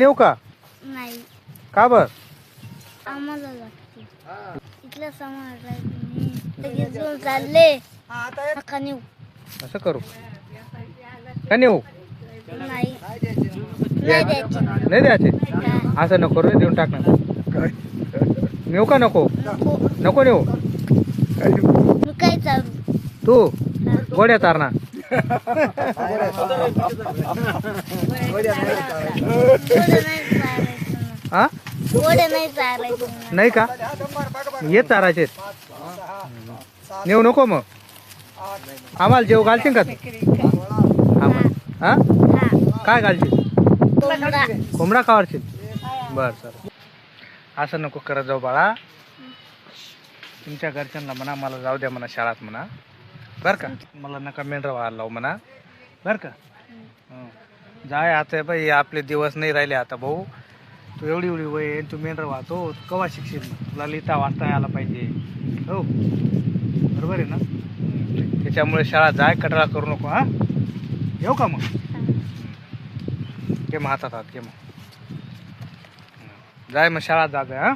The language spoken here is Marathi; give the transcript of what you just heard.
येऊ का? नाही का बर? आम्हाला लागते इथलं सामान तुम्ही घेऊन चालले नका नेऊ. असं करू का नेऊ? नाही नाही द्यायची. नाही द्यायचे. असं नको रे, देऊन टाक ना. नेऊ का नको? नको नको नेऊ. मी काय चालू तू गोड्या तारणा. हा गोडे नाही चालायचं. नाही का? ये चारायचे. नेऊ नको मग. आम्हाला जेव घालशील का तू? आम्हाला हा काय घालशील? कोंबडा कोंबडा खावाडशील? बर सर, असं नको करत जाऊ बाळा. तुमच्या घरच्यांना म्हणा मला जाऊ द्या म्हणा शाळात म्हणा, बर का. मला नका मेंढरा व्हायला लावू म्हणा, बर का. जाय आता बाई, आपले दिवस नाही राहिले आता भाऊ. तू एवढी एवढी वय आहे, तू मेंढरा वाहतो, कवा शिकशील? तुला लिहिता वाचता यायला पाहिजे, हो बरोबर आहे ना. त्याच्यामुळे शाळा जाय, कटाळा करू नको. हा येऊ का मग? घे मग हातात हात, घे मग. जाय मग शाळा जा, हा.